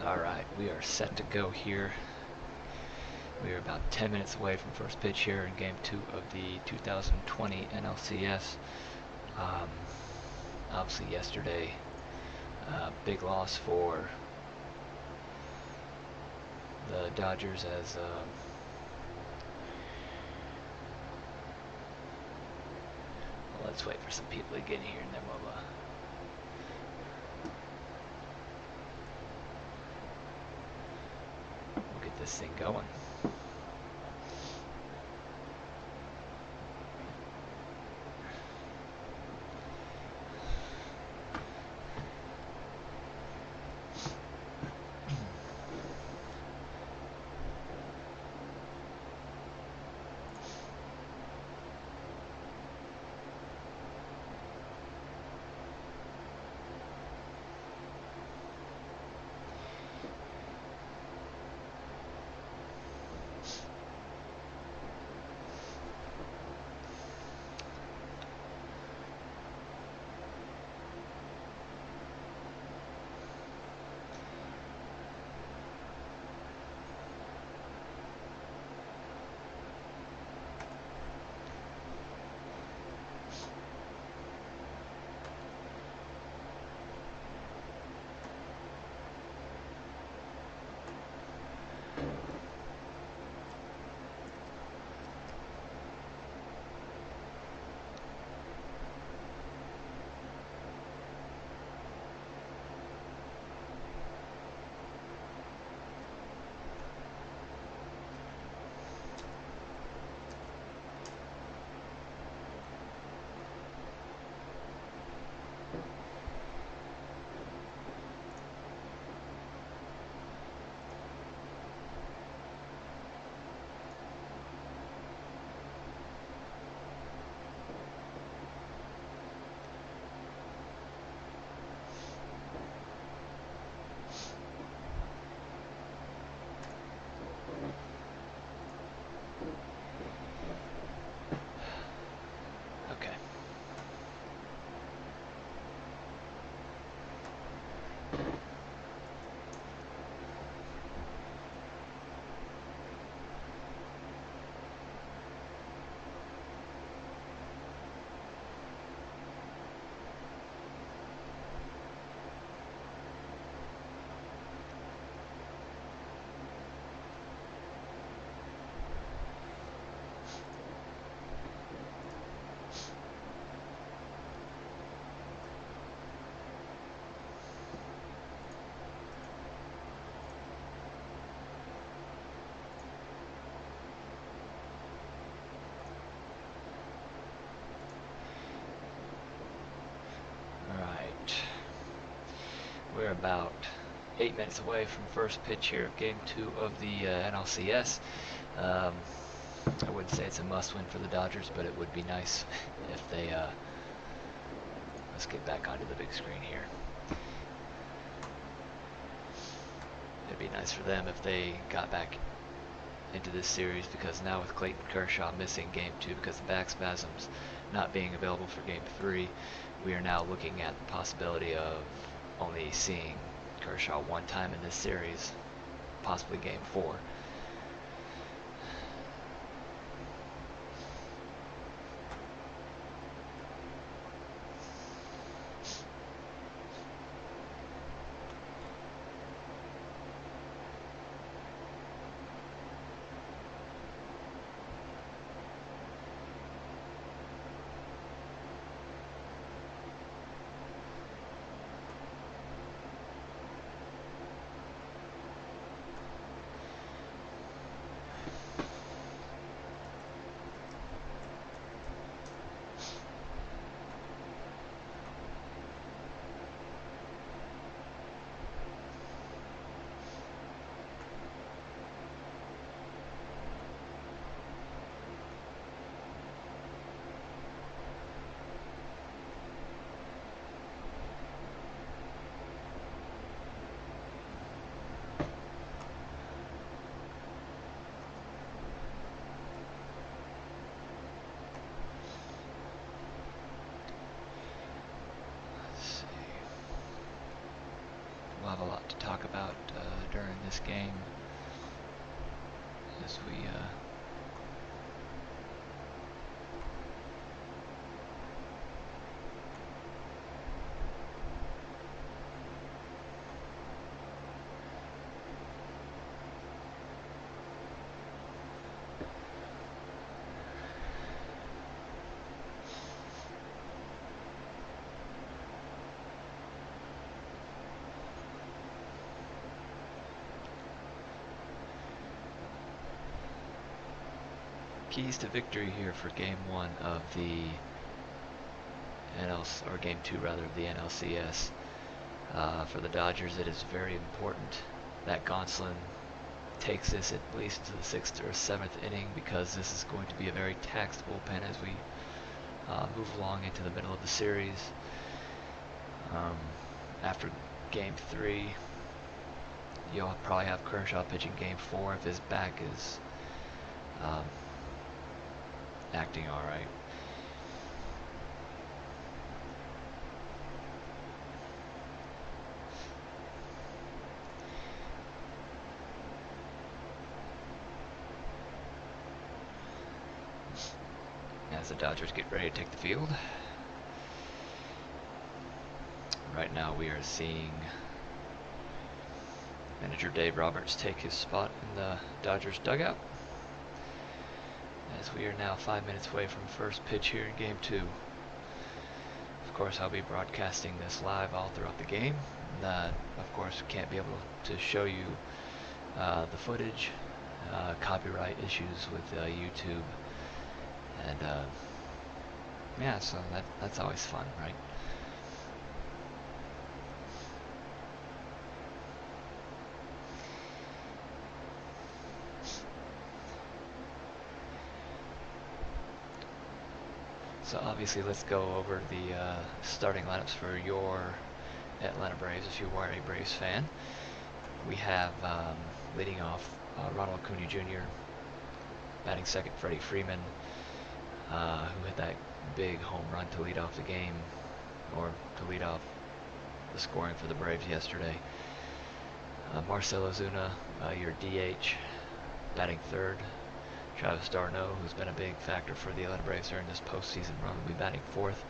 Alright, we are set to go here. We are about 10 minutes away from first pitch here in Game 2 of the 2020 NLCS. Obviously yesterday, big loss for the Dodgers as well, let's wait for some people to get here and then we'll get this thing going. We're about 8 minutes away from first pitch here of Game 2 of the NLCS. I wouldn't say it's a must-win for the Dodgers, but it would be nice if they... let's get back onto the big screen here. It'd be nice for them if they got back into this series, because now with Clayton Kershaw missing Game 2 because of back spasms, not being available for Game 3, we are now looking at the possibility of only seeing Kershaw one time in this series, possibly Game 4. this game as we keys to victory here for game 1 of the or game 2 rather, of the NLCS. For the Dodgers, it is very important that Gonsolin takes this at least to the 6th or 7th inning, because this is going to be a very taxed bullpen as we move along into the middle of the series. After game 3, you'll probably have Kershaw pitching game 4 if his back is acting alright. As the Dodgers get ready to take the field. Right now we are seeing manager Dave Roberts take his spot in the Dodgers dugout, as we are now 5 minutes away from first pitch here in game 2. Of course, I'll be broadcasting this live all throughout the game. Of course, can't be able to show you the footage, copyright issues with YouTube, and yeah, so that's always fun, right? So obviously, let's go over the starting lineups for your Atlanta Braves if you are a Braves fan. We have leading off Ronald Acuna Jr., batting second Freddie Freeman, who hit that big home run to lead off the game, or to lead off the scoring for the Braves yesterday. Marcell Ozuna, your DH, batting third. Travis d'Arnaud, who's been a big factor for the Atlanta Braves during this postseason run, will be batting fourth.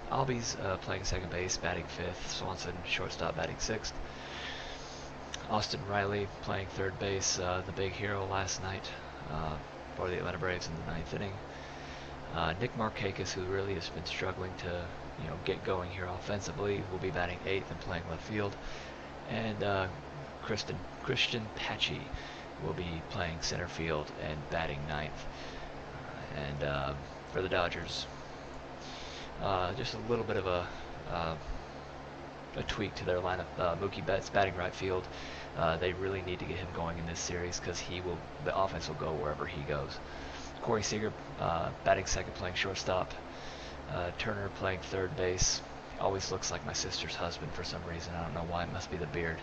Albies playing second base, batting fifth. Swanson, shortstop, batting sixth. Austin Riley playing third base, the big hero last night for the Atlanta Braves in the ninth inning. Nick Markakis, who really has been struggling to get going here offensively, will be batting eighth and playing left field. And Christian Pache will be playing center field and batting ninth. And for the Dodgers, just a little bit of a tweak to their lineup. Mookie Betts batting right field. They really need to get him going in this series because the offense will go wherever he goes. Corey Seager batting second, playing shortstop. Turner playing third base. Always looks like my sister's husband for some reason. I don't know why. It must be the beard.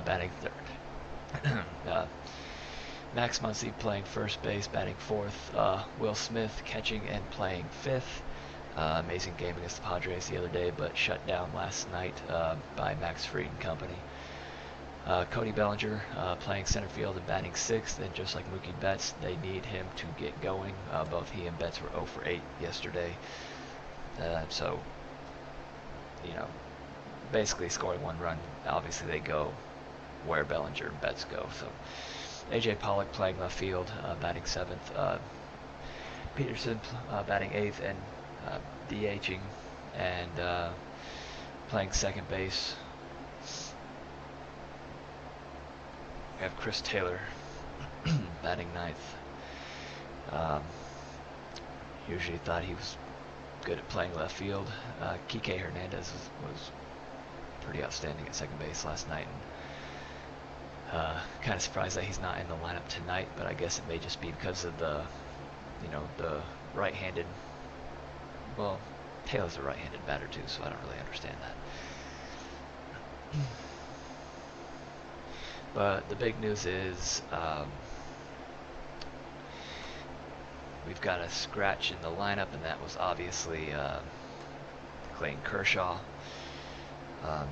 Batting third. Max Muncy playing first base, batting fourth. Will Smith catching and playing fifth. Amazing game against the Padres the other day, but shut down last night by Max Fried and company. Cody Bellinger playing center field and batting sixth, and just like Mookie Betts, they need him to get going. Both he and Betts were 0 for 8 yesterday. So, basically scoring one run. Obviously they go where Bellinger and Betts go. So AJ Pollock playing left field, batting seventh. Peterson batting eighth and DHing and playing second base. We have Chris Taylor batting ninth. Usually thought he was good at playing left field. Kike Hernandez was pretty outstanding at second base last night. And kind of surprised that he's not in the lineup tonight, but I guess it may just be because of the right-handed. Well, Taylor's a right-handed batter too, so I don't really understand that. But the big news is we've got a scratch in the lineup, and that was obviously Clayton Kershaw.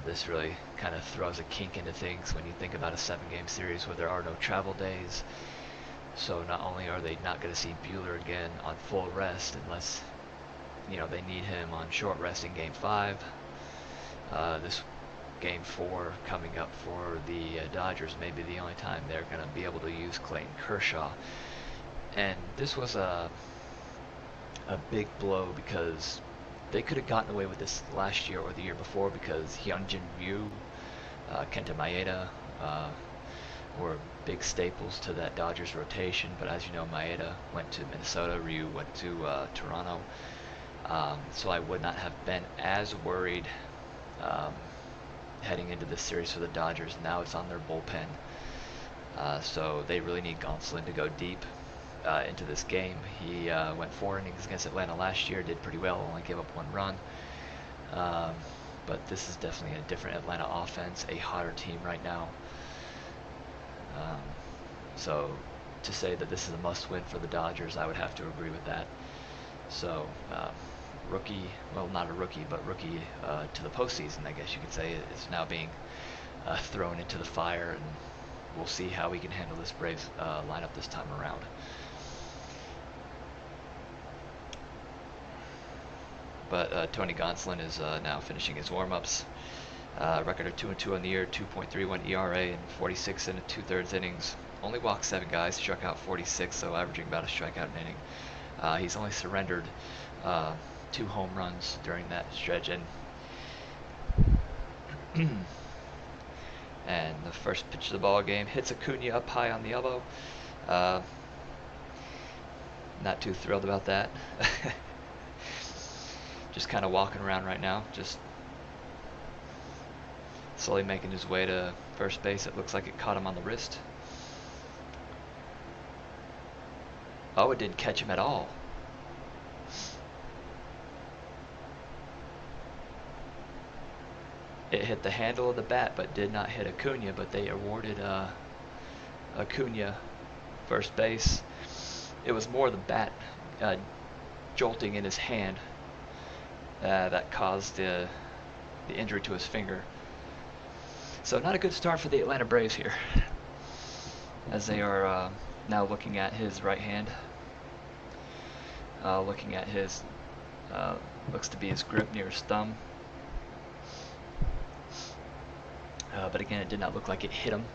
This really kind of throws a kink into things when you think about a 7-game series where there are no travel days. So not only are they not going to see Buehler again on full rest unless, they need him on short rest in Game 5. This Game 4 coming up for the Dodgers may be the only time they're going to be able to use Clayton Kershaw. And this was a big blow because they could have gotten away with this last year or the year before because Hyunjin Ryu, Kenta Maeda were big staples to that Dodgers rotation. But as you know, Maeda went to Minnesota, Ryu went to Toronto. So I would not have been as worried heading into this series for the Dodgers. Now it's on their bullpen. So they really need Gonsolin to go deep into this game. He went 4 innings against Atlanta last year, did pretty well, only gave up 1 run. But this is definitely a different Atlanta offense, a hotter team right now. So to say that this is a must-win for the Dodgers, I would have to agree with that. So rookie, well, not a rookie, but rookie to the postseason, I guess you could say, is now being thrown into the fire, and we'll see how we can handle this Braves lineup this time around. But Tony Gonsolin is now finishing his warm-ups. Record of 2-2 on the year, 2.31 ERA, and 46 and 2/3 innings. Only walked 7 guys, struck out 46, so averaging about a strikeout an inning. He's only surrendered 2 home runs during that stretch, and and the first pitch of the ball game hits Acuna up high on the elbow. Not too thrilled about that. Just kind of walking around right now, just slowly making his way to first base. It looks like it caught him on the wrist. Oh, it didn't catch him at all. It hit the handle of the bat, but did not hit Acuna, but they awarded Acuna first base. It was more the bat jolting in his hand that caused the injury to his finger. So not a good start for the Atlanta Braves here, as they are now looking at his right hand, looking at his, looks to be his grip near his thumb. But again, it did not look like it hit him.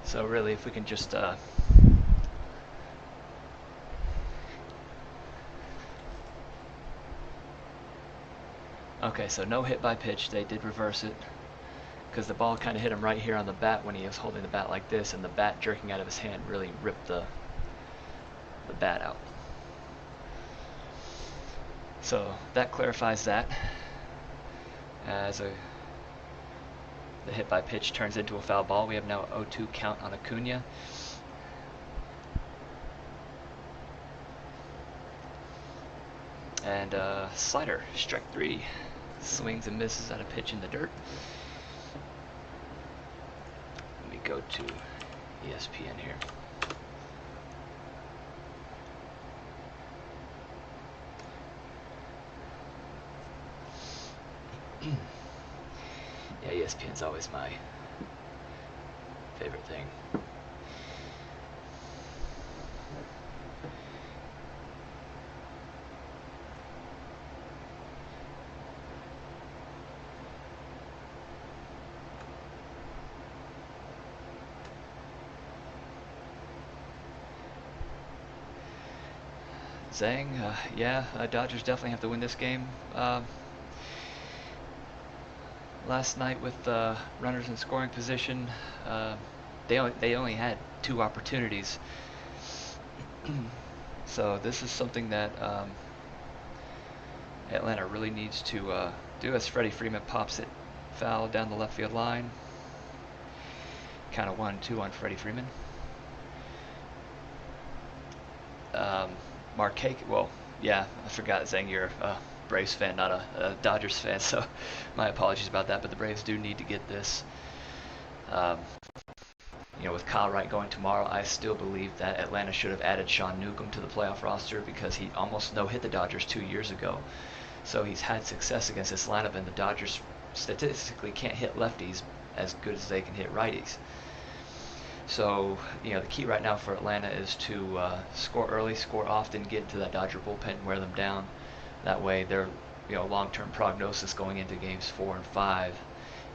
So really, if we can just okay, so no hit by pitch. They did reverse it because the ball kind of hit him right here on the bat when he was holding the bat like this, and the bat jerking out of his hand really ripped the bat out. So that clarifies that, as the hit by pitch turns into a foul ball. We have now a 0-2 count on Acuna. And slider, strike 3. Swings and misses at a pitch in the dirt. Let me go to ESPN here. Yeah, ESPN's always my favorite thing. Zhang, yeah, Dodgers definitely have to win this game. Last night with runners in scoring position, they only had 2 opportunities. So this is something that Atlanta really needs to do, as Freddie Freeman pops it foul down the left field line. Kind of 1-2 on Freddie Freeman. Mark Hake, well, yeah, I forgot Zangier. Braves fan, not a Dodgers fan, so my apologies about that. But the Braves do need to get this. Um, with Kyle Wright going tomorrow, I still believe that Atlanta should have added Sean Newcomb to the playoff roster because he almost no-hit the Dodgers 2 years ago. So he's had success against this lineup, and the Dodgers statistically can't hit lefties as good as they can hit righties. So, the key right now for Atlanta is to score early, score often, get into that Dodger bullpen, wear them down. That way, their long-term prognosis going into games 4 and 5,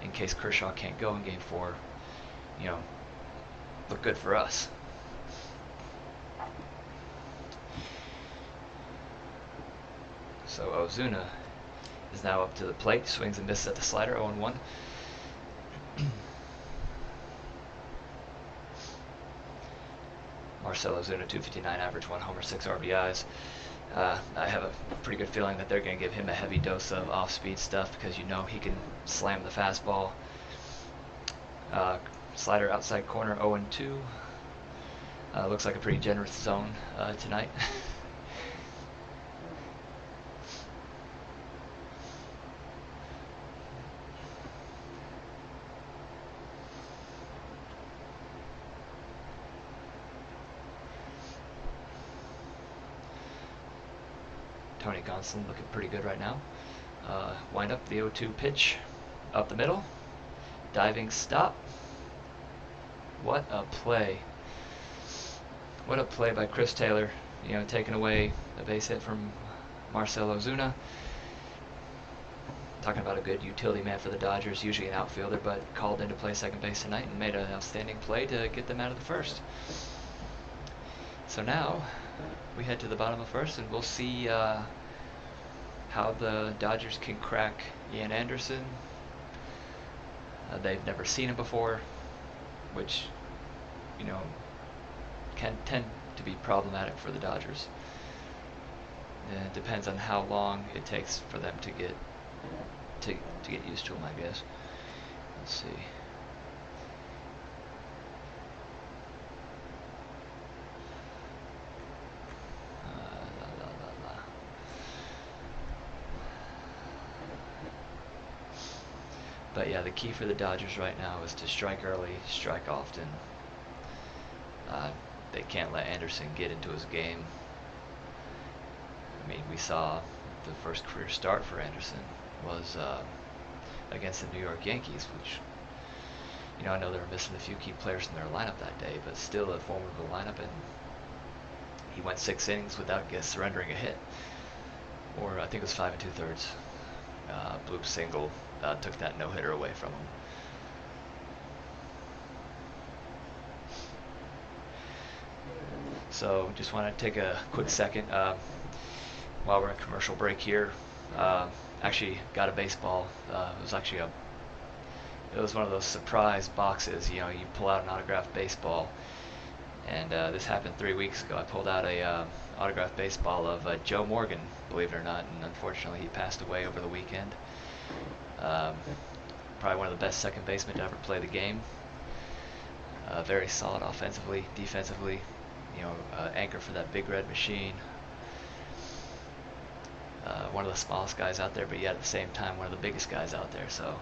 in case Kershaw can't go in game 4, look good for us. So Ozuna is now up to the plate, swings and misses at the slider, 0-1. Marcell Ozuna, 259 average, 1 homer, 6 RBIs. I have a pretty good feeling that they're going to give him a heavy dose of off-speed stuff because he can slam the fastball. Slider outside corner, 0-2. Looks like a pretty generous zone tonight. Tony Gonsolin looking pretty good right now. Wind up the 0-2 pitch, up the middle, diving stop. What a play. What a play by Chris Taylor, taking away a base hit from Marcell Ozuna. Talking about a good utility man for the Dodgers, usually an outfielder, but called in to play second base tonight and made an outstanding play to get them out of the first. So now we head to the bottom of the first, and we'll see how the Dodgers can crack Ian Anderson. They've never seen him before, which, can tend to be problematic for the Dodgers. It depends on how long it takes for them to get used to him, I guess. Let's see. But yeah, the key for the Dodgers right now is to strike early, strike often. They can't let Anderson get into his game. I mean, we saw the first career start for Anderson was against the New York Yankees, which, I know they were missing a few key players in their lineup that day, but still a formidable lineup, and he went 6 innings without surrendering a hit. Or I think it was 5 2/3. Bloop single took that no-hitter away from him. So just want to take a quick second while we're in commercial break here. Actually got a baseball. It was one of those surprise boxes. You pull out an autographed baseball, and this happened 3 weeks ago. I pulled out a autographed baseball of Joe Morgan, believe it or not, and unfortunately he passed away over the weekend. Probably one of the best second basemen to ever play the game. Very solid offensively, defensively. Anchor for that big red machine. One of the smallest guys out there, but yet at the same time one of the biggest guys out there. So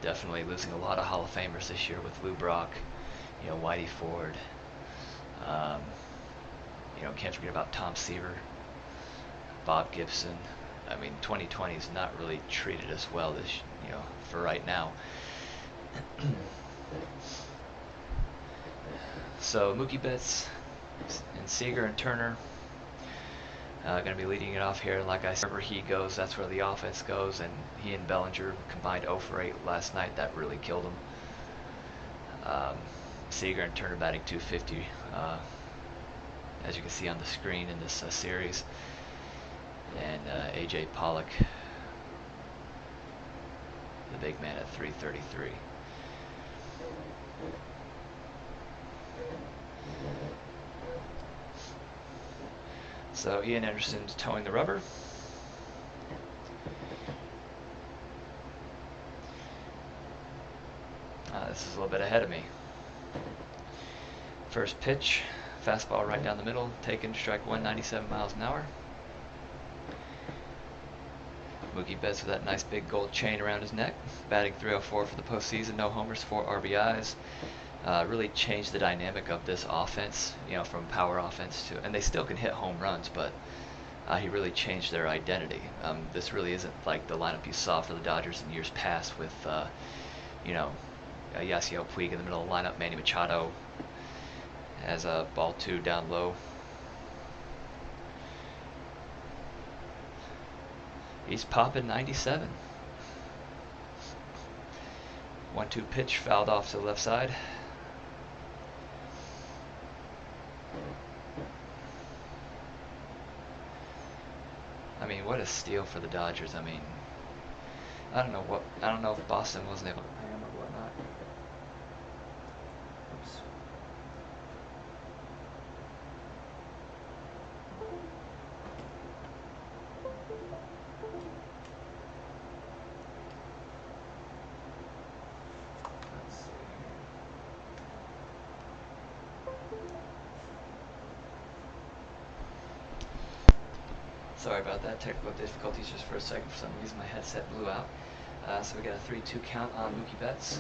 definitely losing a lot of Hall of Famers this year with Lou Brock, Whitey Ford. Can't forget about Tom Seaver, Bob Gibson. I mean, 2020 is not really treated as well this, for right now. So Mookie Betts and Seager and Turner going to be leading it off here. Like I said, wherever he goes, that's where the offense goes, and he and Bellinger combined 0 for 8 last night. That really killed him. Seager and Turner batting .250, as you can see on the screen in this series. And A.J. Pollock, the big man, at .333. So Ian Anderson's towing the rubber. This is a little bit ahead of me. First pitch, Fastball right down the middle, taken, strike 197 miles an hour. Mookie Betts with that nice big gold chain around his neck. Batting .304 for the postseason, no homers, 4 RBIs. Really changed the dynamic of this offense, from power offense to, and they still can hit home runs, but he really changed their identity. This really isn't like the lineup you saw for the Dodgers in years past with, Yasiel Puig in the middle of the lineup, Manny Machado as a ball 2 down low. He's popping 97. 1-2 pitch fouled off to the left side. I mean, what a steal for the Dodgers. I mean, I don't know if Boston wasn't able to pay him or whatnot. Oops. Let's see. Sorry about that, technical difficulties just for a second. For some reason my headset blew out. So we got a 3-2 count on Mookie Betts.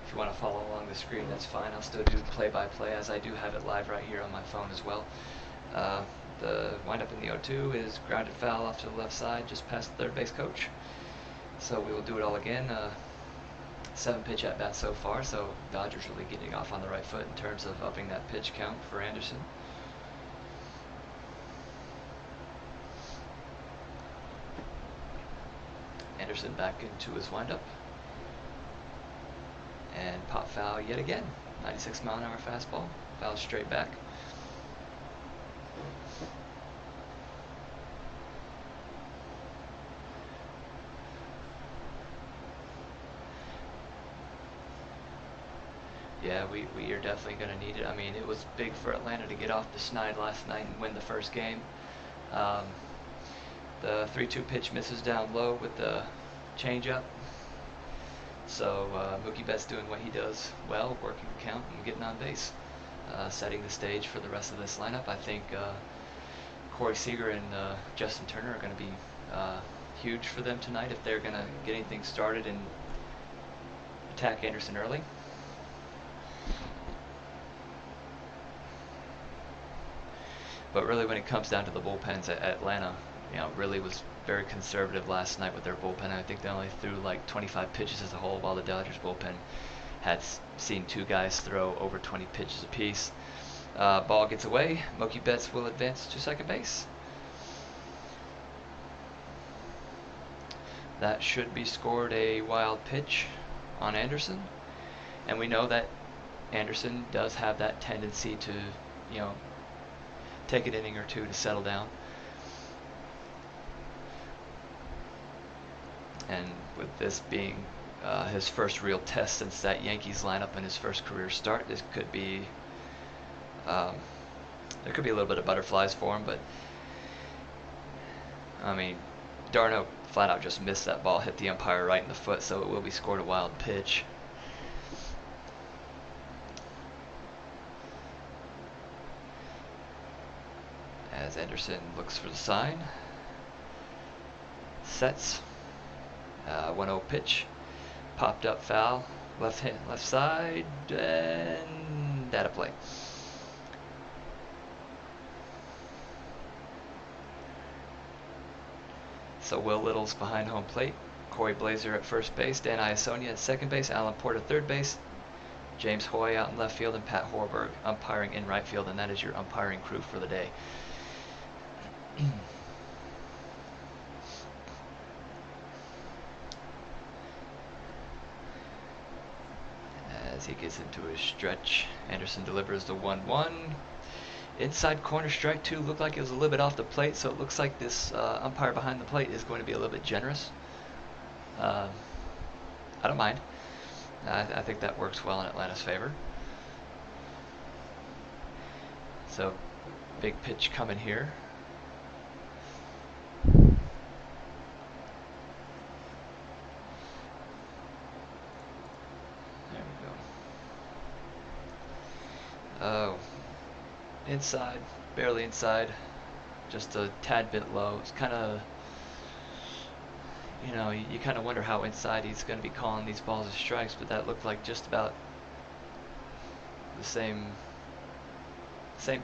If you want to follow along the screen, that's fine. I'll still do play-by-play as I do have it live right here on my phone as well. The windup in the 0-2 is grounded foul off to the left side, just past the third base coach. So we will do it all again. 7 pitch at bat so far, so Dodgers really getting off on the right foot in terms of upping that pitch count for Anderson. Anderson back into his windup. And pop foul yet again. 96 mile an hour fastball. Foul straight back. Yeah, we are definitely going to need it. I mean, it was big for Atlanta to get off the schneid last night and win the first game. The 3-2 pitch misses down low with the changeup. So Mookie Betts doing what he does well, working the count and getting on base. Setting the stage for the rest of this lineup. I think Corey Seager and Justin Turner are going to be huge for them tonight if they're going to get anything started and attack Anderson early. But really, when it comes down to the bullpens, Atlanta, really was very conservative last night with their bullpen. I think they only threw like 25 pitches as a whole, while the Dodgers bullpen had seen 2 guys throw over 20 pitches apiece. Ball gets away. Mookie Betts will advance to second base. That should be scored a wild pitch on Anderson. And we know that Anderson does have that tendency to, take an inning or 2 to settle down. And with this being his first real test since that Yankees lineup in his first career start, this could be there could be a little bit of butterflies for him, but I mean, Darno flat out just missed that ball, hit the umpire right in the foot, so it will be scored a wild pitch. As Anderson looks for the sign, sets, 1-0 pitch, popped up foul, left side, and data play. So Will Little's behind home plate, Corey Blazer at first base, Dan Iasonia at second base, Alan Porter third base, James Hoy out in left field, and Pat Horberg umpiring in right field, and that is your umpiring crew for the day. As he gets into his stretch, Anderson delivers the 1-1. Inside corner, strike 2. Looked like it was a little bit off the plate, so it looks like this umpire behind the plate is going to be a little bit generous. I don't mind. I think that works well in Atlanta's favor. So, big pitch coming here. There we go. inside, barely inside, just a tad bit low. It's kind of, you kind of wonder how inside he's going to be calling these balls as strikes, but that looked like just about the same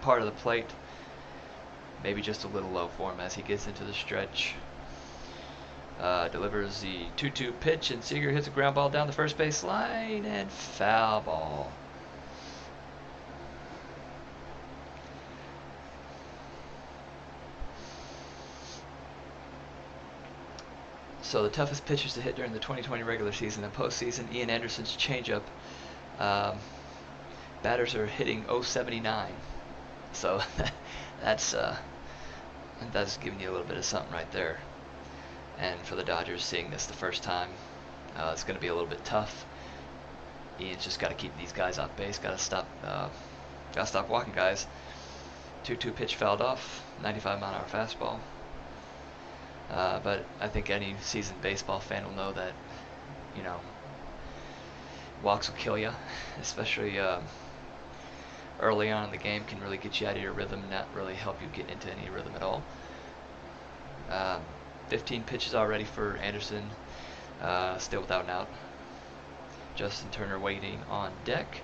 part of the plate. Maybe just a little low for him as he gets into the stretch. Delivers the 2-2 pitch, and Seager hits a ground ball down the first base line, and foul ball. So the toughest pitchers to hit during the 2020 regular season and postseason, Ian Anderson's changeup. Batters are hitting 079. So that's giving you a little bit of something right there. And for the Dodgers, seeing this the first time, it's going to be a little bit tough. Ian's just got to keep these guys off base. Got to stop walking guys. 2-2 pitch fouled off. 95-mile-an-hour fastball. But I think any seasoned baseball fan will know that, walks will kill you, especially early on in the game. Can really get you out of your rhythm, not really help you get into any rhythm at all. 15 pitches already for Anderson, still without an out. Justin Turner waiting on deck.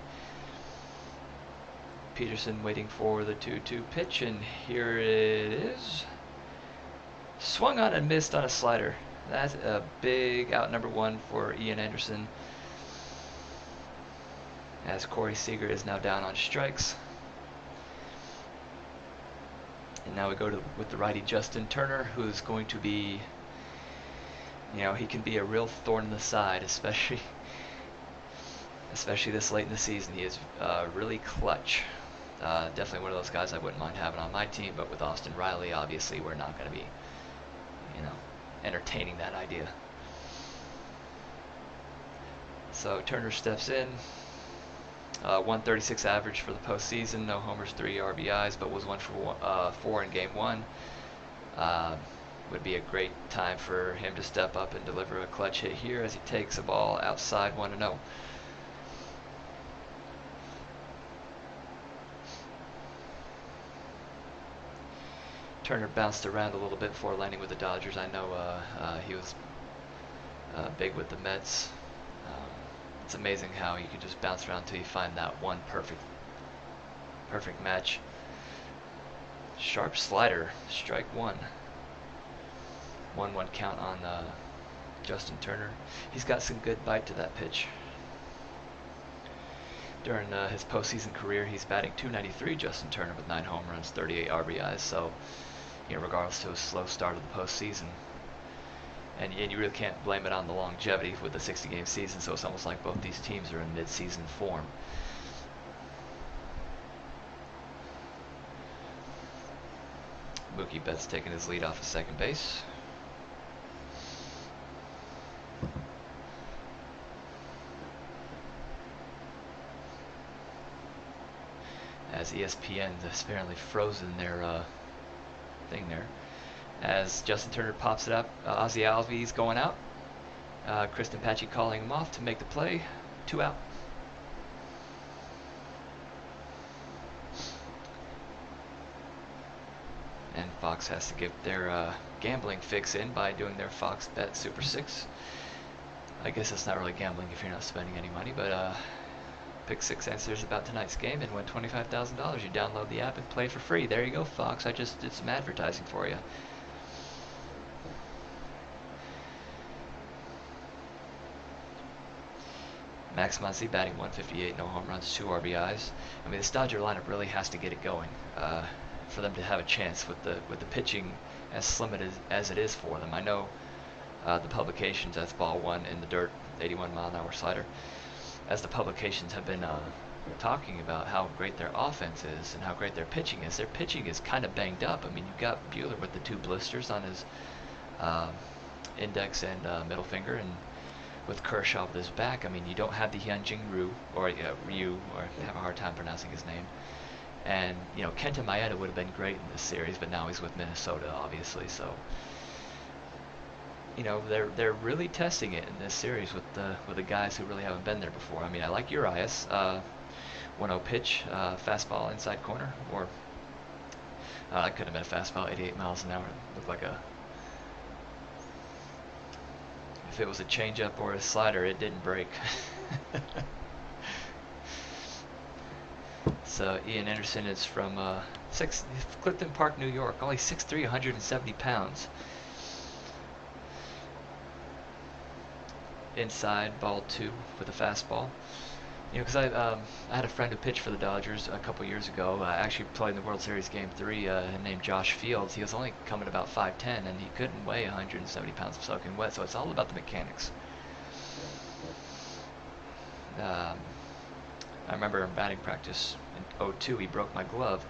Peterson waiting for the 2-2 pitch, and here it is. Swung on and missed on a slider. That's a big out, number one for Ian Anderson, as Corey Seager is now down on strikes. And now we go with the righty Justin Turner, who's going to be, he can be a real thorn in the side, especially this late in the season. He is really clutch. Definitely one of those guys I wouldn't mind having on my team, but with Austin Riley, obviously we're not going to be, entertaining that idea. So Turner steps in. 136 average for the postseason, no homers, 3 RBIs, but was 1 for 4 in game 1. Would be a great time for him to step up and deliver a clutch hit here as he takes a ball outside 1-0. Turner bounced around a little bit before landing with the Dodgers. I know he was big with the Mets. It's amazing how you can just bounce around until you find that one perfect match. Sharp slider, strike one. 1-1 count on Justin Turner. He's got some good bite to that pitch. During his postseason career, he's batting .293, Justin Turner, with 9 home runs, 38 RBIs. So, regardless of a slow start of the postseason, and you really can't blame it on the longevity with the 60-game season. So it's almost like both these teams are in mid-season form. Mookie Betts taking his lead off of second base. As ESPN has apparently frozen their thing there. As Justin Turner pops it up, Ozzie Albies going out. Kristen Pache calling him off to make the play. 2 out. And Fox has to get their gambling fix in by doing their Fox Bet Super 6. I guess it's not really gambling if you're not spending any money, but pick 6 answers about tonight's game and win $25,000. You download the app and play for free. There you go, Fox. I just did some advertising for you. Max Muncy batting .158, no home runs, 2 RBIs. I mean, this Dodger lineup really has to get it going for them to have a chance with the pitching as slim as it is for them. I know the publications, that's ball 1 in the dirt, 81-mile-an-hour slider, as the publications have been talking about how great their offense is and how great their pitching is. Their pitching is kind of banged up. I mean, you've got Buehler with the 2 blisters on his index and middle finger, and with Kershaw with his back. I mean, you don't have the Hyunjin Ryu, or I have a hard time pronouncing his name. And, Kenta Maeda would have been great in this series, but now he's with Minnesota, obviously. So, they're really testing it in this series with the guys who really haven't been there before. I mean, I like Urias. 1-0 pitch, fastball inside corner, or That could have been a fastball, 88 miles an hour. Looked like a. If it was a changeup or a slider, it didn't break. So Ian Anderson is from Clifton Park, New York. Only 6'3", 170 pounds. Inside, ball 2 with a fastball. You know, because I had a friend who pitched for the Dodgers a couple years ago. Actually played in the World Series Game 3. Named Josh Fields. He was only coming about 5'10", and he couldn't weigh 170 pounds of soaking wet. So it's all about the mechanics. I remember in batting practice in '02, he broke my glove.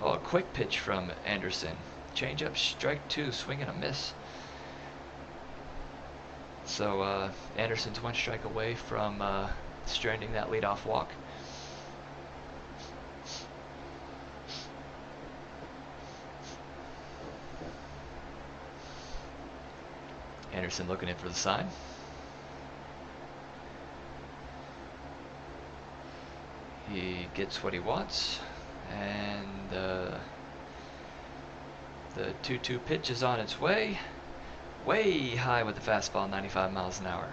Oh, a quick pitch from Anderson. Change up, strike 2, swing and a miss. So Anderson's 1 strike away from stranding that leadoff walk. Anderson looking in for the sign. He gets what he wants, and the 2-2 pitch is on its way. Way high with the fastball, 95 miles an hour.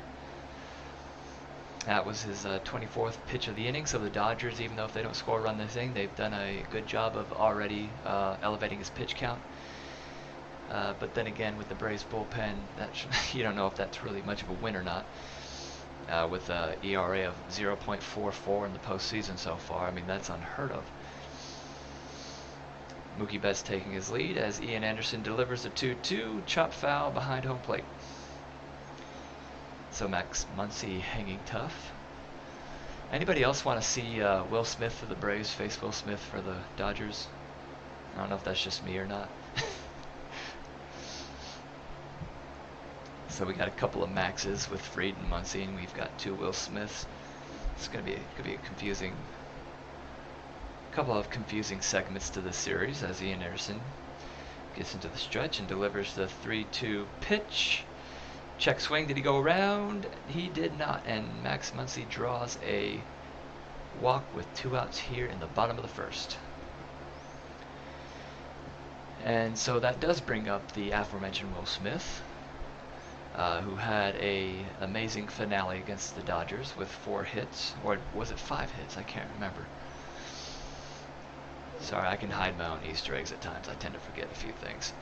That was his 24th pitch of the inning, so the Dodgers, even though if they don't score a run this inning, they've done a good job of already elevating his pitch count. But then again, with the Braves bullpen, you don't know if that's really much of a win or not. With an ERA of 0.44 in the postseason so far, I mean, that's unheard of. Mookie Betts taking his lead as Ian Anderson delivers a 2-2 chop foul behind home plate. So Max Muncy hanging tough. Anybody else want to see Will Smith for the Braves face Will Smith for the Dodgers? I don't know if that's just me or not. So we got a couple of Maxes with Fried and Muncy, and we've got 2 Will Smiths. It's could be a confusing. Couple of confusing segments to this series as Ian Anderson gets into the stretch and delivers the 3-2 pitch. Check swing, did he go around? He did not, and Max Muncy draws a walk with 2 outs here in the bottom of the first. And so that does bring up the aforementioned Will Smith, who had an amazing finale against the Dodgers with 4 hits, or was it 5 hits? I can't remember. Sorry, I can hide my own Easter eggs at times. I tend to forget a few things.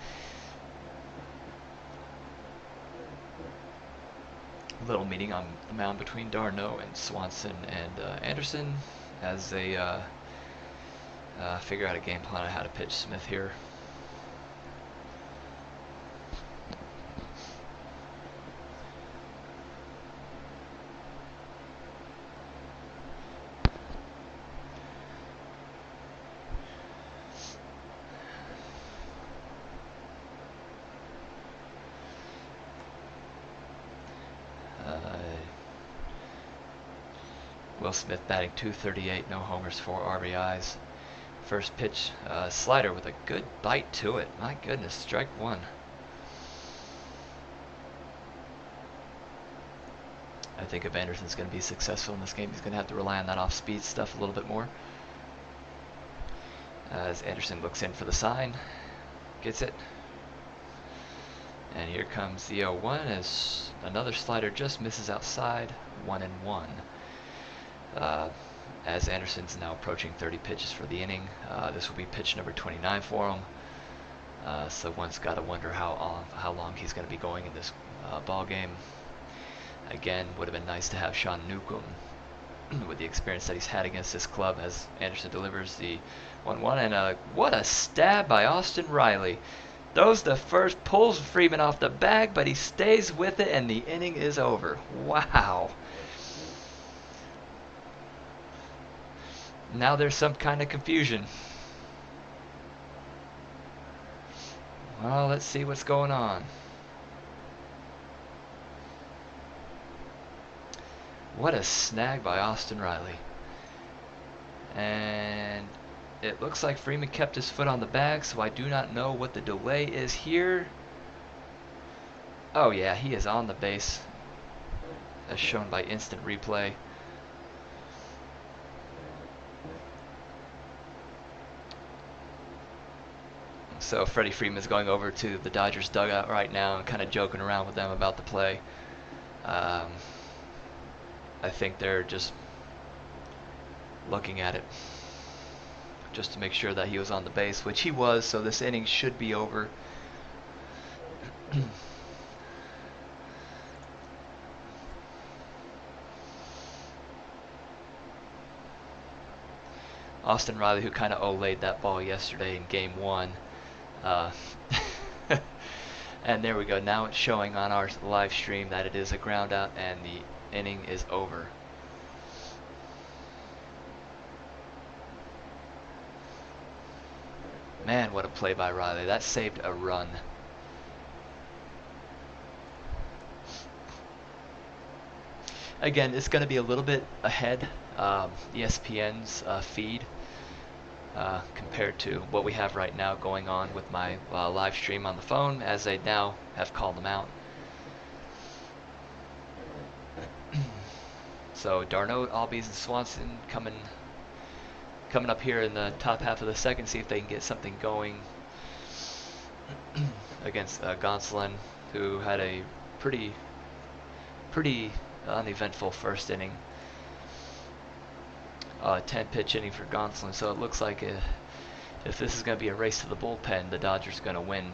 A little meeting on the mound between d'Arnaud and Swanson and Anderson as they figure out a game plan on how to pitch Smith here. Will Smith batting .238, no homers, 4 RBIs. First pitch, slider with a good bite to it. My goodness, strike 1. I think if Anderson's going to be successful in this game, he's going to have to rely on that off-speed stuff a little bit more. As Anderson looks in for the sign, gets it. And here comes the 0-1 as another slider just misses outside, 1-1. As Anderson's now approaching 30 pitches for the inning. This will be pitch number 29 for him. So one's got to wonder how long he's going to be going in this ball game. Again, would have been nice to have Sean Newcomb with the experience that he's had against this club as Anderson delivers the 1-1. And what a stab by Austin Riley. Throws the first, pulls Freeman off the bag, but he stays with it, and the inning is over. Wow. Now there's some kind of confusion. Well, let's see what's going on. What a snag by Austin Riley. And it looks like Freeman kept his foot on the bag, so I do not know what the delay is here. Oh yeah, he is on the base, as shown by instant replay. So Freddie Freeman's going over to the Dodgers dugout right now and kind of joking around with them about the play. I think they're just looking at it just to make sure that he was on the base, which he was, so this inning should be over. Austin Riley, who kind of olayed that ball yesterday in game 1. And there we go. Now it's showing on our live stream that it is a ground out and the inning is over. Man, what a play by Riley. That saved a run. Again, it's going to be a little bit ahead ESPN's feed compared to what we have right now going on with my live stream on the phone, as they now have called them out. So Darno, Albies, and Swanson coming up here in the top half of the second, see if they can get something going against Gonsolin, who had a pretty uneventful first inning. 10-pitch inning for Gonsolin, so it looks like if this is going to be a race to the bullpen, the Dodgers are going to win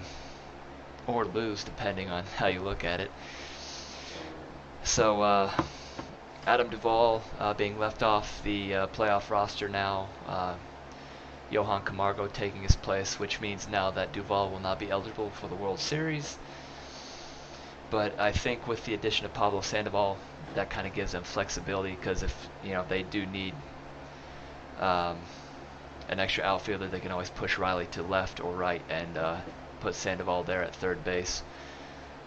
or lose, depending on how you look at it. So Adam Duvall being left off the playoff roster now. Johan Camargo taking his place, which means now that Duvall will not be eligible for the World Series. But I think with the addition of Pablo Sandoval, that kind of gives them flexibility, because if they do need an extra outfielder, they can always push Riley to left or right and put Sandoval there at third base.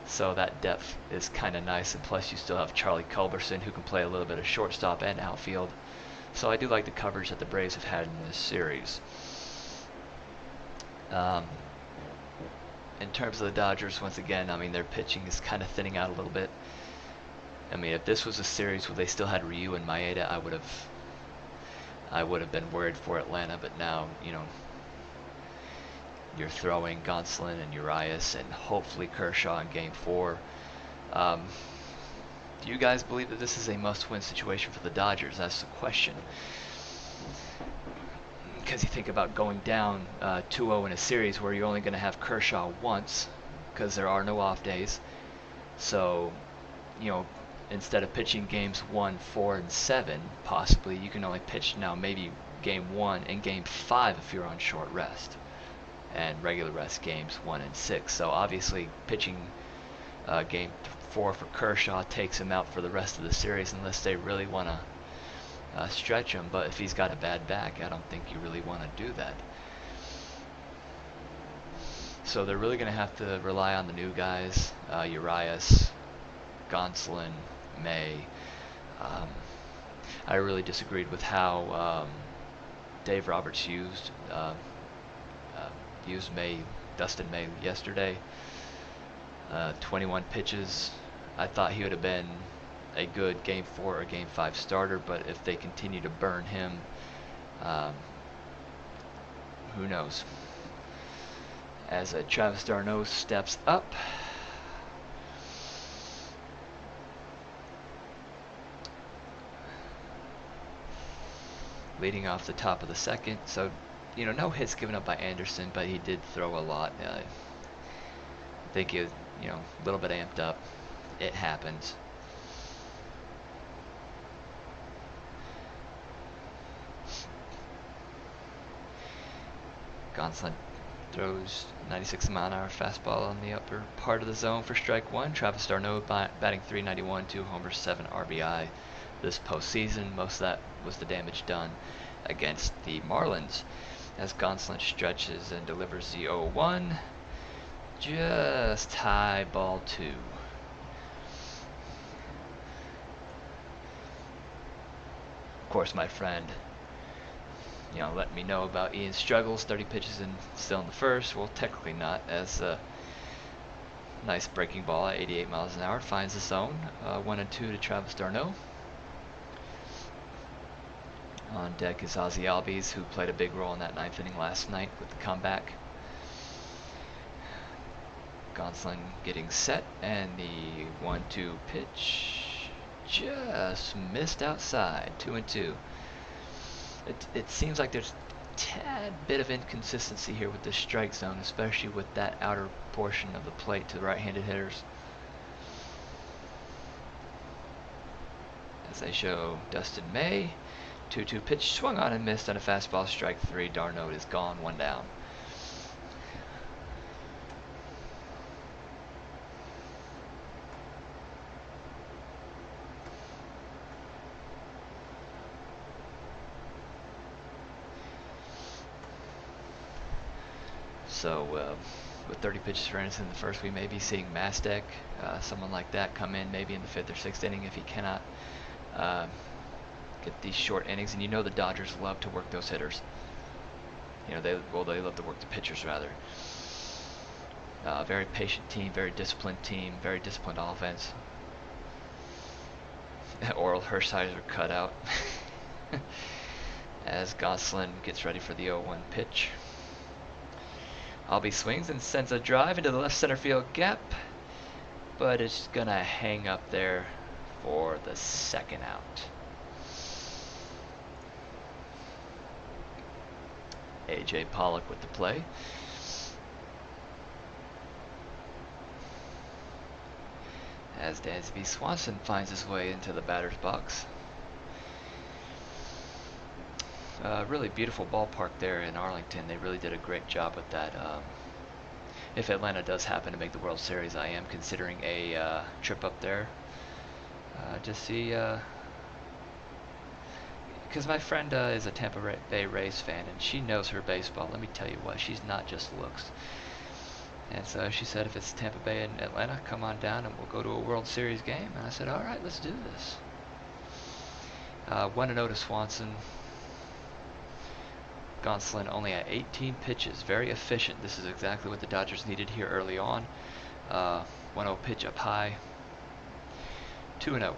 So that depth is kind of nice, and plus you still have Charlie Culberson, who can play a little bit of shortstop and outfield. So I do like the coverage that the Braves have had in this series. In terms of the Dodgers, once again, I mean, their pitching is kind of thinning out a little bit. I mean, if this was a series where they still had Ryu and Maeda, I would have been worried for Atlanta, but now, you're throwing Gonsolin and Urias and hopefully Kershaw in Game 4. Do you guys believe that this is a must-win situation for the Dodgers? That's the question. Because you think about going down 2-0 in a series where you're only going to have Kershaw once, because there are no off days. So, instead of pitching games 1, 4, and 7, possibly, you can only pitch now maybe Game 1 and Game 5 if you're on short rest, and regular rest games 1 and 6. So obviously pitching Game 4 for Kershaw takes him out for the rest of the series, unless they really want to stretch him. But if he's got a bad back, I don't think you really want to do that. So they're really going to have to rely on the new guys, Urias, Gonsolin, May. I really disagreed with how Dave Roberts used Dustin May yesterday. 21 pitches. I thought he would have been a good Game 4 or Game 5 starter, but if they continue to burn him, who knows? As Travis d'Arnaud steps up. Leading off the top of the second. So, no hits given up by Anderson, but he did throw a lot. I think he was, a little bit amped up. It happens. Gonsolin throws 96-mile-an-hour fastball on the upper part of the zone for strike 1. Travis d'Arnaud batting .391, 2 homers, 7 RBI this postseason. Most of that was the damage done against the Marlins, as Gonsolin stretches and delivers the 0-1. Just high ball 2. Of course, my friend, let me know about Ian's struggles. 30 pitches and still in the first. Well, technically not, as a nice breaking ball at 88 miles an hour finds the zone. 1-2 to Travis d'Arnaud. On deck is Ozzie Albies, who played a big role in that 9th inning last night with the comeback. Gonsolin getting set, and the 1-2 pitch just missed outside. 2-2. It seems like there's a tad bit of inconsistency here with the strike zone, especially with that outer portion of the plate to the right-handed hitters. As they show Dustin May, 2-2 pitch swung on and missed on a fastball, strike 3. d'Arnaud is gone, 1 down. So with 30 pitches for innings in the first, we may be seeing Mastek, someone like that, come in maybe in the 5th or 6th inning if he cannot get these short innings. And you know the Dodgers love to work those hitters. You know, they love to work the pitchers rather. Very patient team, very disciplined offense. Oral Hershiser cut out as Gonsolin gets ready for the 0-1 pitch. Albie swings and sends a drive into the left center field gap, but it's gonna hang up there for the 2nd out. A.J. Pollock with the play. As Dansby Swanson finds his way into the batter's box. Really beautiful ballpark there in Arlington. They really did a great job with that. If Atlanta does happen to make the World Series, I am considering a trip up there to see, because my friend is a Tampa Bay Rays fan and she knows her baseball. Let me tell you what, she's not just looks. And so she said, if it's Tampa Bay and Atlanta, come on down and we'll go to a World Series game. And I said, all right, let's do this. 1-0 to Swanson. Gonsolin only at 18 pitches, very efficient. This is exactly what the Dodgers needed here early on. 1-0 pitch up high. 2-0.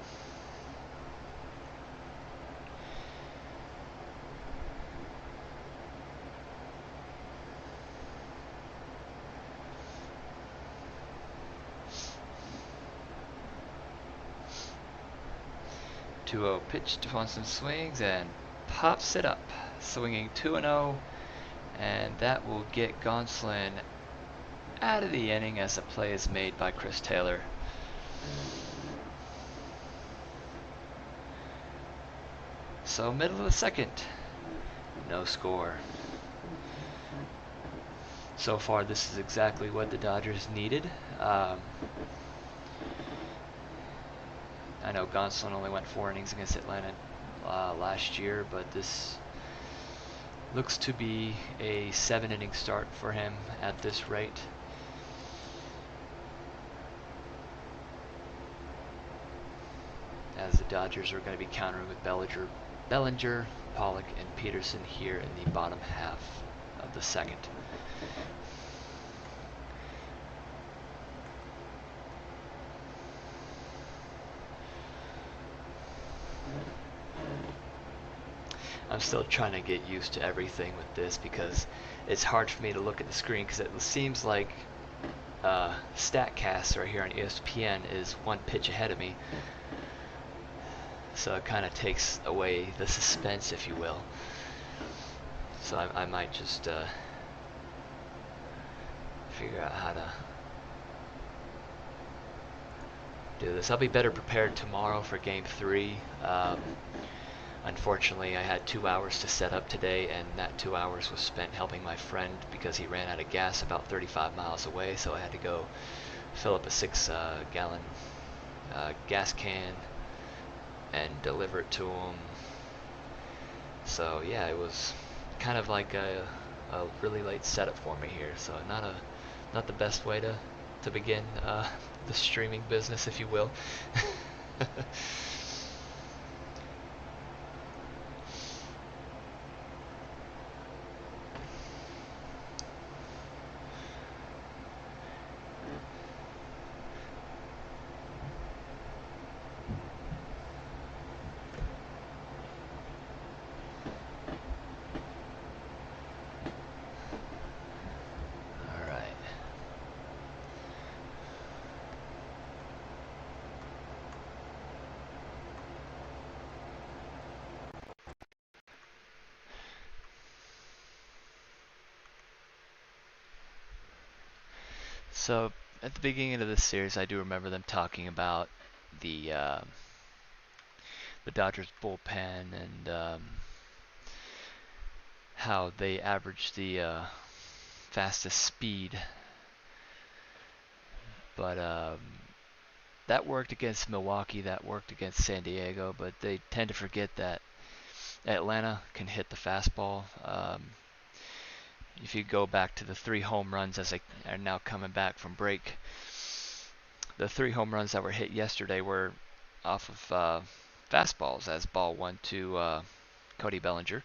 Pitch. Swanson swings and pops it up, swinging 2-0, and that will get Gonsolin out of the inning as the play is made by Chris Taylor. So middle of the 2nd, no score. So far this is exactly what the Dodgers needed. I know Gonsolin only went 4 innings against Atlanta last year, but this looks to be a 7-inning start for him at this rate. As the Dodgers are going to be countering with Bellinger, Pollock, and Peterson here in the bottom half of the 2nd. I'm still trying to get used to everything with this because it's hard for me to look at the screen because it seems like StatCast right here on ESPN is 1 pitch ahead of me. So it kind of takes away the suspense, if you will. So I might just figure out how to do this. I'll be better prepared tomorrow for Game 3. Unfortunately, I had 2 hours to set up today, and that 2 hours was spent helping my friend because he ran out of gas about 35 miles away, so I had to go fill up a 6-gallon gas can and deliver it to him. So yeah, it was kind of like a really late setup for me here, so not the best way to begin the streaming business, if you will. So at the beginning of this series, I do remember them talking about the Dodgers bullpen and how they averaged the fastest speed, but that worked against Milwaukee, that worked against San Diego, but they tend to forget that Atlanta can hit the fastball. If you go back to the 3 home runs as they are now coming back from break, the 3 home runs that were hit yesterday were off of fastballs, as ball 1 to Cody Bellinger.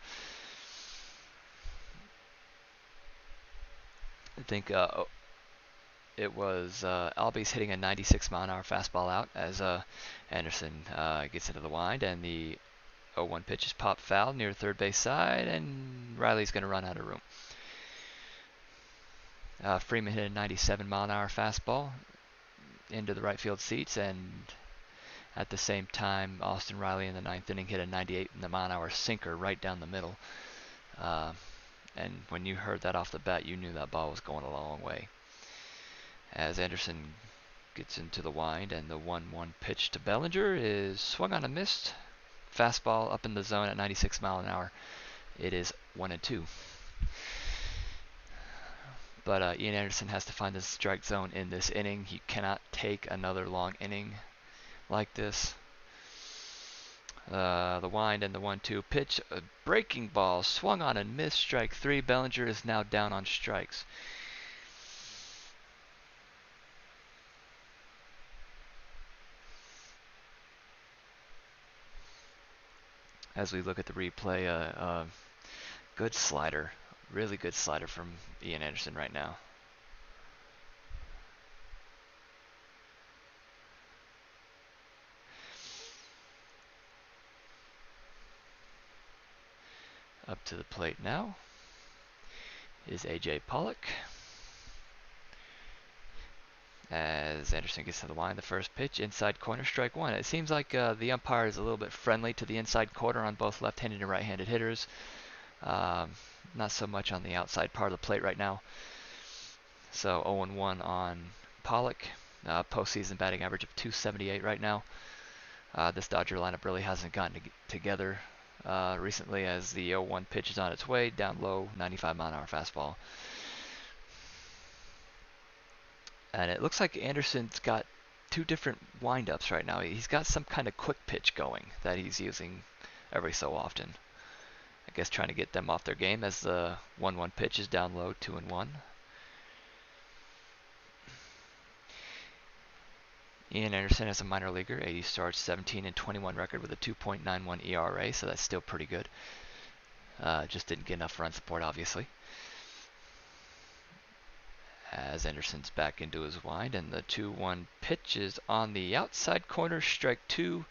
I think it was Albies hitting a 96-mile-an-hour fastball out as Anderson gets into the wind, and the 0-1 pitch is popped foul near third base side, and Riley's going to run out of room. Freeman hit a 97-mile-an-hour fastball into the right field seats, and at the same time, Austin Riley in the 9th inning hit a 98-mile-an-hour sinker right down the middle. And when you heard that off the bat, you knew that ball was going a long way. As Anderson gets into the wind, and the 1-1 pitch to Bellinger is swung on and missed. Fastball up in the zone at 96 mile an hour. It is 1-2. But Ian Anderson has to find the strike zone in this inning. He cannot take another long inning like this. The wind and the 1-2 pitch. A breaking ball swung on and missed. Strike 3. Bellinger is now down on strikes. As we look at the replay, good slider. Really good slider from Ian Anderson right now. Up to the plate now is A.J. Pollock. As Anderson gets to the line, the first pitch, inside corner, strike 1. It seems like the umpire is a little bit friendly to the inside corner on both left-handed and right-handed hitters. Not so much on the outside part of the plate right now. So 0-1 on Pollock. Postseason batting average of .278 right now. This Dodger lineup really hasn't gotten together recently, as the 0-1 pitch is on its way, down low, 95-mile-an-hour fastball. And it looks like Anderson's got 2 different windups right now. He's got some kind of quick pitch going that he's using every so often. I guess trying to get them off their game, as the 1-1 pitch is down low, 2-1. Ian Anderson is a minor leaguer, 80 starts, 17-21 record with a 2.91 ERA, so that's still pretty good. Just didn't get enough run support, obviously. As Anderson's back into his wind, and the 2-1 pitch is on the outside corner, strike 2.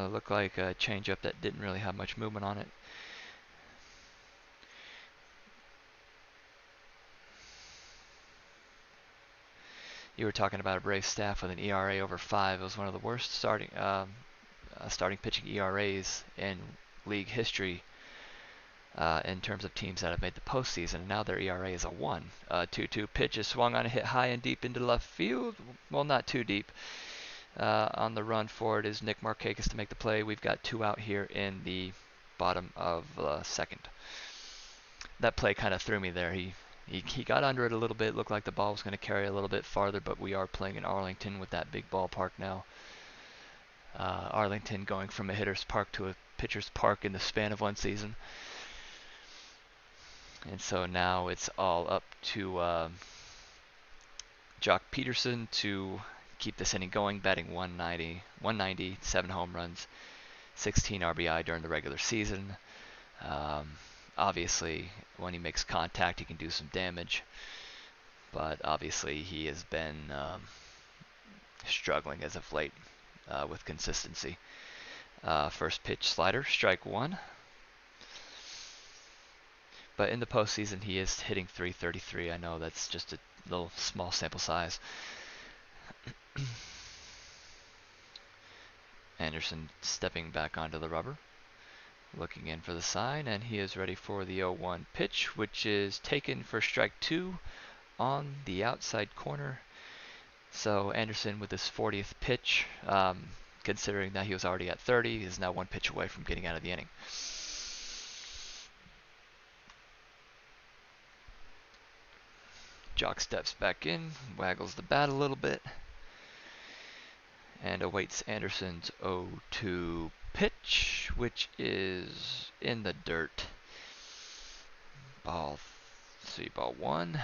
Looked like a changeup that didn't really have much movement on it. You were talking about a Braves staff with an ERA over 5. It was one of the worst starting pitching ERAs in league history in terms of teams that have made the postseason. And now their ERA is a 1. 2-2 pitch is swung on and hit high and deep into left field. Well, not too deep. On the run for it is Nick Markakis to make the play. We've got 2 out here in the bottom of the second. That play kind of threw me there. He got under it a little bit. Looked like the ball was going to carry a little bit farther, but we are playing in Arlington with that big ballpark now. Arlington going from a hitter's park to a pitcher's park in the span of one season. And so now it's all up to Jock Peterson to keep this inning going, batting 190, 7 home runs, 16 RBI during the regular season. Obviously, when he makes contact, he can do some damage. But obviously, he has been struggling as of late with consistency. First pitch slider, strike 1. But in the postseason, he is hitting .333. I know that's just a little small sample size. Anderson stepping back onto the rubber, looking in for the sign, and he is ready for the 0-1 pitch, which is taken for strike 2. on the outside corner. So Anderson with his 40th pitch, considering that he was already at 30, is now one pitch away from getting out of the inning. Jock steps back in, waggles the bat a little bit, and awaits Anderson's 0-2 pitch, which is in the dirt. Ball one.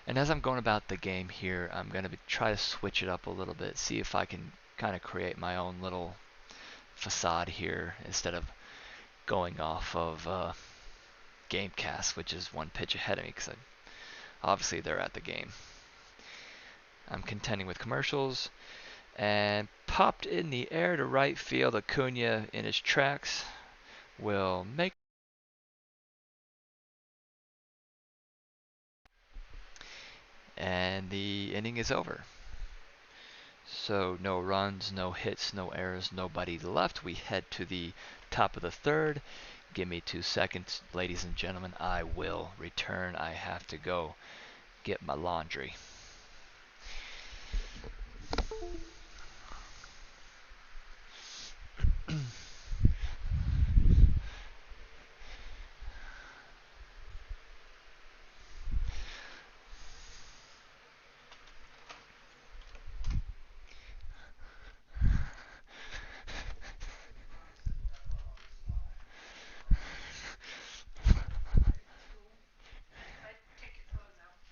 And as I'm going about the game here, I'm going to try to switch it up a little bit, see if I can kind of create my own little facade here instead of going off of Gamecast, which is one pitch ahead of me, because obviously they're at the game. I'm contending with commercials, and popped in the air to right field. Acuna in his tracks will make, and the inning is over. So no runs, no hits, no errors, nobody left. We head to the top of the third. Give me 2 seconds, ladies and gentlemen. I will return. I have to go get my laundry.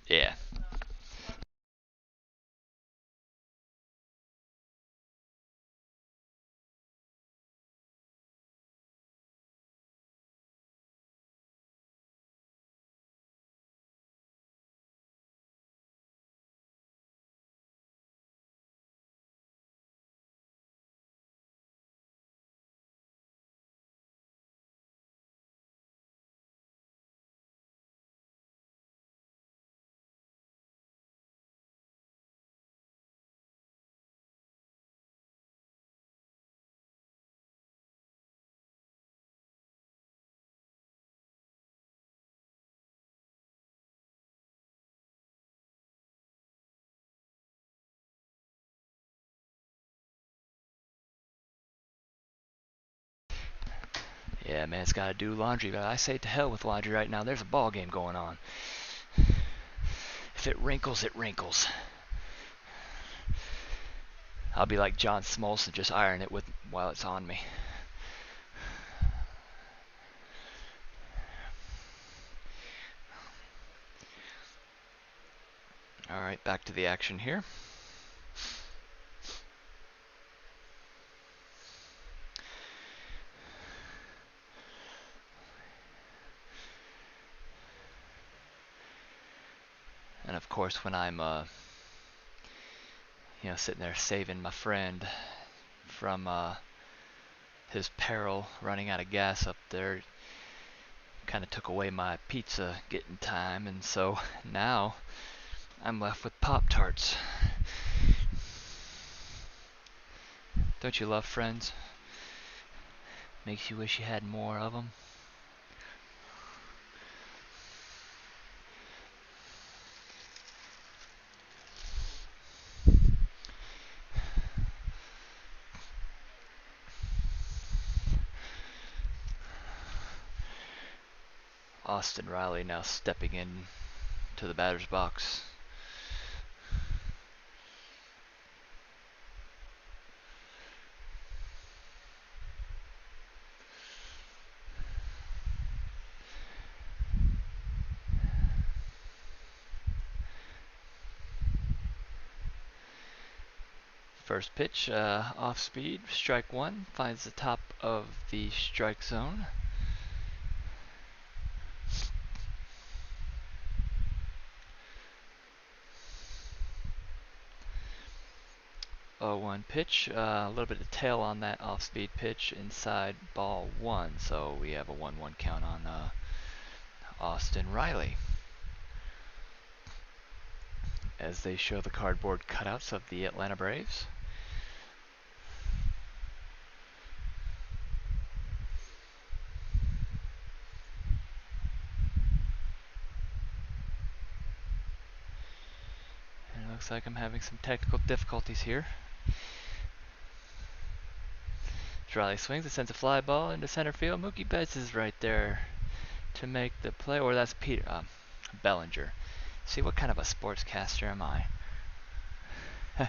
Yeah. Yeah, man's got to do laundry, but I say to hell with laundry right now. There's a ball game going on. If it wrinkles, it wrinkles. I'll be like John Smoltz and just iron it while it's on me. All right, back to the action here. And of course, when I'm sitting there saving my friend from his peril running out of gas up there, kind of took away my pizza getting time, and so now I'm left with Pop-Tarts. Don't you love friends? Makes you wish you had more of them. Austin Riley now stepping in to the batter's box. First pitch, off speed, strike one, finds the top of the strike zone. Oh, 1 pitch, a little bit of tail on that off speed pitch inside ball one, so we have a 1-1 count on Austin Riley. As they show the cardboard cutouts of the Atlanta Braves. Looks like I'm having some technical difficulties here. Riley swings and sends a fly ball into center field. Mookie Betts is right there to make the play, or that's Peter Bellinger. See, what kind of a sportscaster am I?